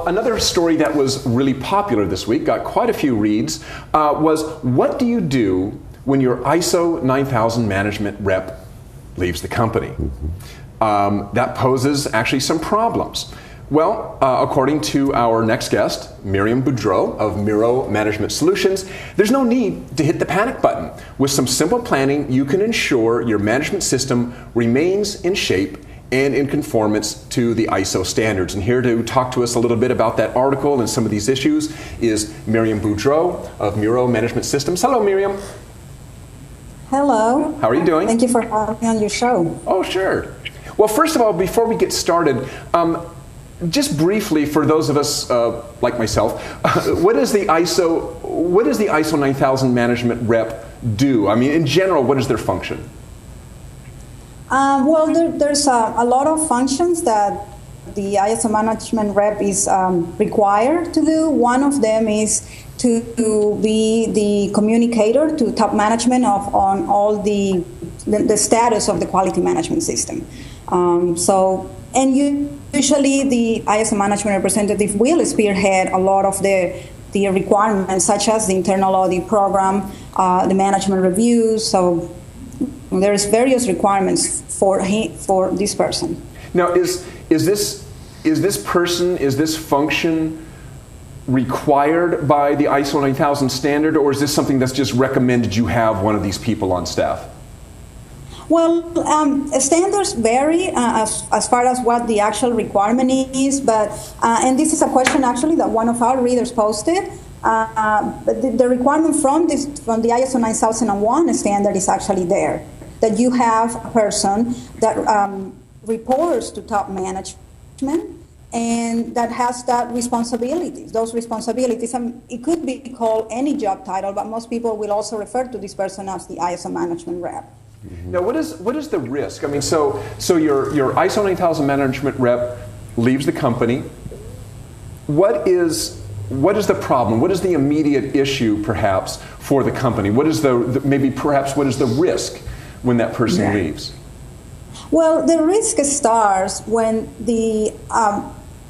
Another story that was really popular this week, got quite a few reads, was what do you do when your ISO 9000 management rep leaves the company? That poses actually some problems. Well, according to our next guest, Miriam Boudreaux of Miro Management Solutions, there's no need to hit the panic button. With some simple planning, you can ensure your management system remains in shape and in conformance to the ISO standards. And here to talk to us a little bit about that article and some of these issues is Miriam Boudreaux of Miro Management Systems. Hello, Miriam. Hello. How are you doing? Thank you for having me on your show. Oh, sure. Well, first of all, before we get started, just briefly, for those of us like myself, what does the ISO 9000 management rep do? I mean, in general, what is their function? Well, there's a lot of functions that the ISO management rep is required to do. One of them is to be the communicator to top management on all the status of the quality management system. Usually the ISO management representative will spearhead a lot of the requirements, such as the internal audit program, the management reviews. So there's various requirements for this person. Now, is this function required by the ISO 9000 standard, or is this something that's just recommended you have one of these people on staff? Well, standards vary as far as what the actual requirement is, but and this is a question actually that one of our readers posted. But the requirement from the ISO 9001 standard is actually there, that you have a person that reports to top management and that has that responsibilities. Those responsibilities, it could be called any job title, but most people will also refer to this person as the ISO management rep. Now, what is the risk? I mean, so your ISO 9000 management rep leaves the company. What is the problem? What is the immediate issue, perhaps, for the company? What is what is the risk when that person leaves? Well, the risk starts when the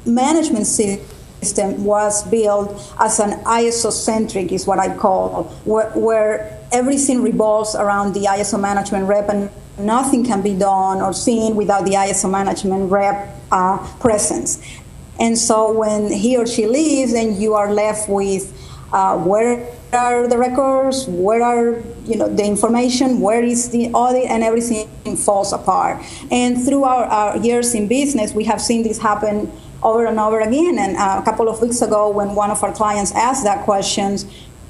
management system was built as an ISO-centric, is what I call, where everything revolves around the ISO management rep, and nothing can be done or seen without the ISO management rep presence. And so when he or she leaves, then you are left with where are the records, where are the information, where is the audit, and everything falls apart. And through our years in business, we have seen this happen over and over again. And a couple of weeks ago, when one of our clients asked that questions,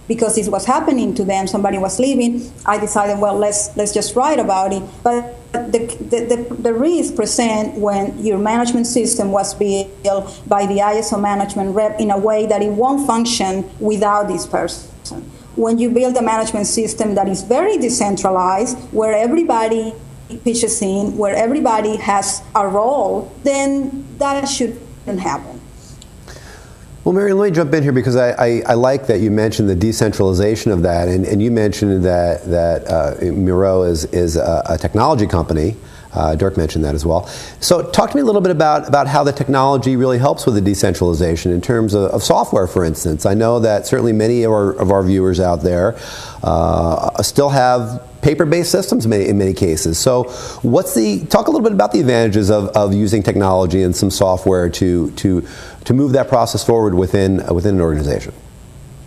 because this was happening to them, somebody was leaving, I decided, well, let's just write about it. But the risk present when your management system was built by the ISO management rep in a way that it won't function without this person. When you build a management system that is very decentralized, where everybody pitches in, where everybody has a role, then that shouldn't happen. Well, Miriam, let me jump in here because I like that you mentioned the decentralization of that, and you mentioned that Miro is a technology company. Dirk mentioned that as well. So talk to me a little bit about how the technology really helps with the decentralization in terms of software, for instance. I know that certainly many of our viewers out there still have paper-based systems in many cases. So talk a little bit about the advantages of using technology and some software to move that process forward within an organization.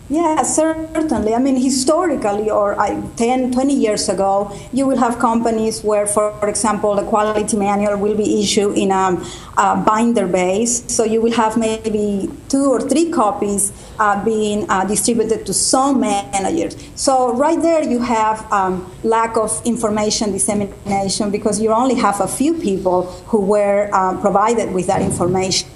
Yeah, certainly. I mean, historically, or 10, 20 years ago, you will have companies where, for example, the quality manual will be issued in a binder base. So you will have maybe 2 or 3 copies being distributed to some managers. So right there you have lack of information dissemination because you only have a few people who were provided with that information.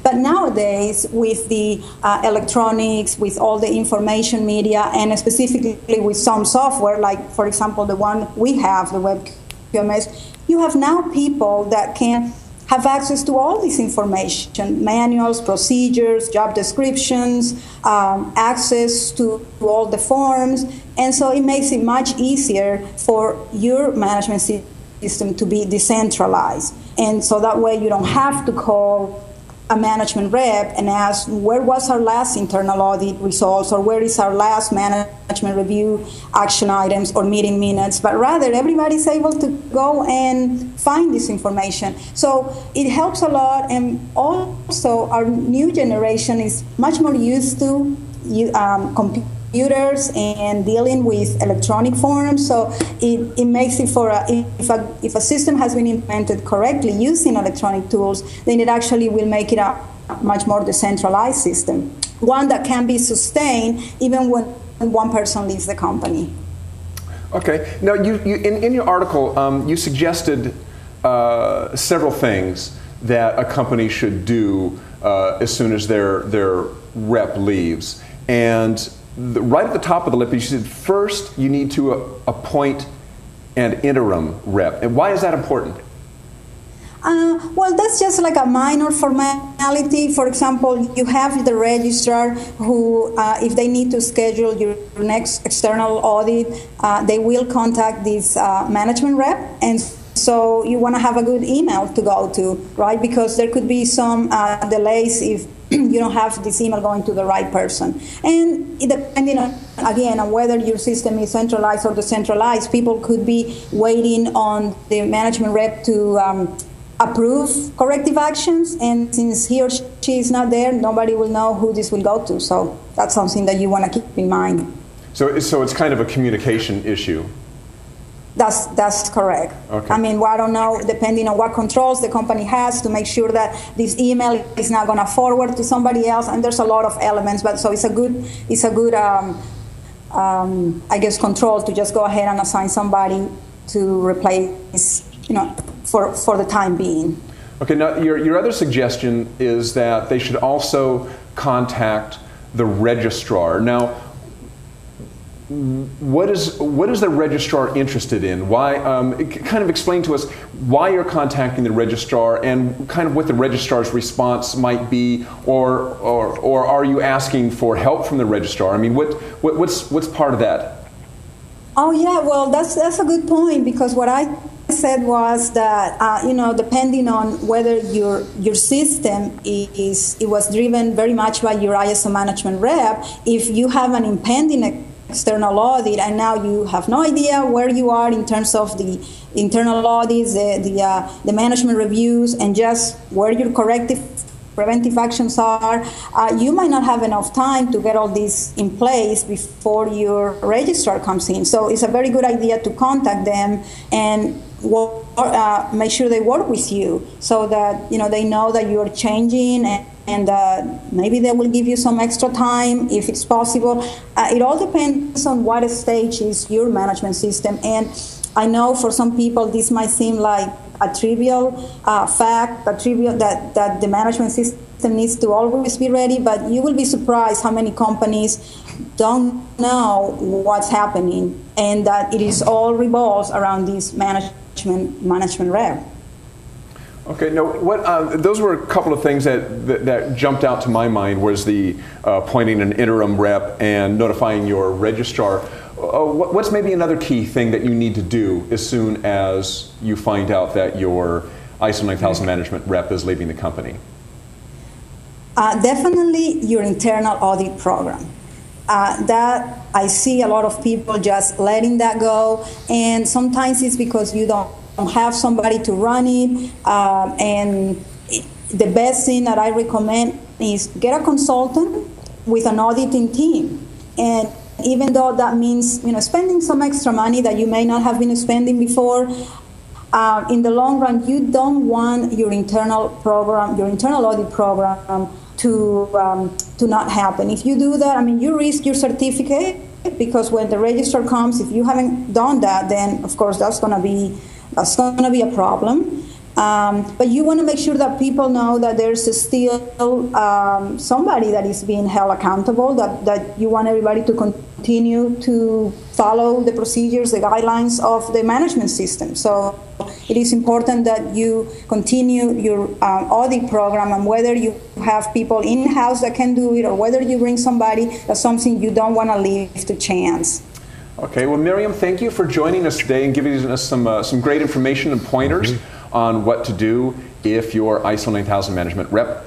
But nowadays, with the electronics, with all the information media, and specifically with some software, like, for example, the one we have, the Web QMS, you have now people that can have access to all this information, manuals, procedures, job descriptions, access to all the forms. And so it makes it much easier for your management system to be decentralized. And so that way you don't have to call a management rep and ask, where was our last internal audit results, or where is our last management review action items or meeting minutes, but rather everybody's able to go and find this information. So it helps a lot, and also our new generation is much more used to computers and dealing with electronic forms, so it makes it for if a system has been implemented correctly using electronic tools, then it actually will make it a much more decentralized system, one that can be sustained even when one person leaves the company. Okay. Now, in your article, you suggested several things that a company should do as soon as their rep leaves, and right at the top of the list, you said first you need to appoint an interim rep. And why is that important? Well, that's just like a minor formality. For example, you have the registrar who, if they need to schedule your next external audit, they will contact this management rep, and so you want to have a good email to go to, right? Because there could be some delays if you don't have this email going to the right person. And depending on, again, on whether your system is centralized or decentralized, people could be waiting on the management rep to approve corrective actions, and since he or she is not there, nobody will know who this will go to. So that's something that you want to keep in mind. So it's kind of a communication issue. That's correct. Okay. I mean, well, I don't know, depending on what controls the company has to make sure that this email is not going to forward to somebody else, and there's a lot of elements. But so it's a good I guess, control to just go ahead and assign somebody to replace, for the time being. Okay. Now, your other suggestion is that they should also contact the registrar. Now, what is the registrar interested in? Why? Kind of explain to us why you're contacting the registrar and kind of what the registrar's response might be, or are you asking for help from the registrar? I mean, what's part of that? Oh yeah, well that's a good point, because what I said was that depending on whether your system it was driven very much by your ISO management rep, if you have an impending external audit and now you have no idea where you are in terms of the internal audits, the management reviews, and just where your corrective preventive actions are, you might not have enough time to get all this in place before your registrar comes in. So it's a very good idea to contact them and make sure they work with you, so that they know that you're changing, and maybe they will give you some extra time if it's possible. It all depends on what stage is your management system. And I know for some people this might seem like a trivial fact, that the management system needs to always be ready, but you will be surprised how many companies don't know what's happening, and that it is all revolves around this management rep. Okay, now those were a couple of things that jumped out to my mind, was the appointing an interim rep and notifying your registrar. What's maybe another key thing that you need to do as soon as you find out that your ISO 9000 management rep is leaving the company? Definitely your internal audit program. That I see a lot of people just letting that go, and sometimes it's because you don't have somebody to run it. And the best thing that I recommend is get a consultant with an auditing team. And even though that means spending some extra money that you may not have been spending before, in the long run, you don't want your internal audit program to not happen. If you do that, you risk your certificate, because when the registrar comes, if you haven't done that, then of course that's going to be a problem. But you want to make sure that people know that there's still somebody that is being held accountable, that you want everybody to continue to follow the procedures, the guidelines of the management system. So it is important that you continue your audit program, and whether you have people in-house that can do it or whether you bring somebody, that's something you don't want to leave to chance. Okay, well, Miriam, thank you for joining us today and giving us some great information and pointers on what to do if your ISO 9000 management rep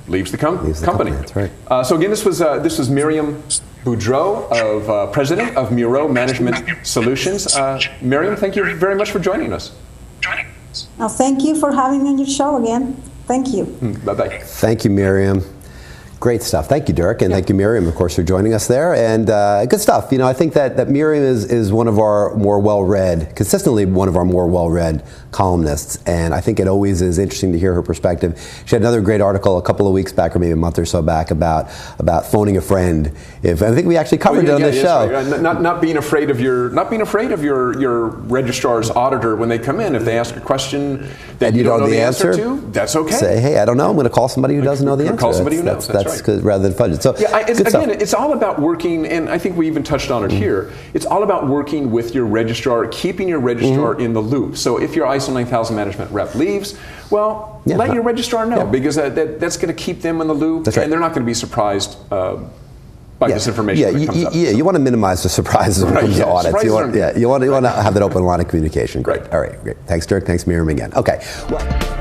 leaves the company. That's right. So again, this was Miriam Boudreaux, president of Boudreaux Management Solutions. Miriam, thank you very much for joining us. Well, thank you for having me on your show again. Thank you. Bye-bye. Thank you, Miriam. Great stuff. Thank you, Dirk, and thank you, Miriam, of course, for joining us there. And good stuff. You know, I think that Miriam is one of our more well-read, consistently one of our more well-read columnists, and I think it always is interesting to hear her perspective. She had another great article a couple of weeks back, or maybe a month or so back, about phoning a friend. I think we actually covered it on this show. Right. Not being afraid of your registrar's auditor when they come in. If they ask a question that you don't know the answer to, that's okay. Say, hey, I don't know. I'm going to call somebody who doesn't know the answer. Call somebody who knows. That's right. Good, rather than fudge it. So it's all about working, and I think we even touched on it here. It's all about working with your registrar, keeping your registrar in the loop. So if your ISO 9000 management rep leaves, well, let your registrar know, because that's going to keep them in the loop, and they're not going to be surprised by this information that comes up. You want to minimize the surprises when it comes to audits. You want to have that open line of communication. Great. All right, great. Thanks, Dirk. Thanks, Miriam, again. Okay. Well,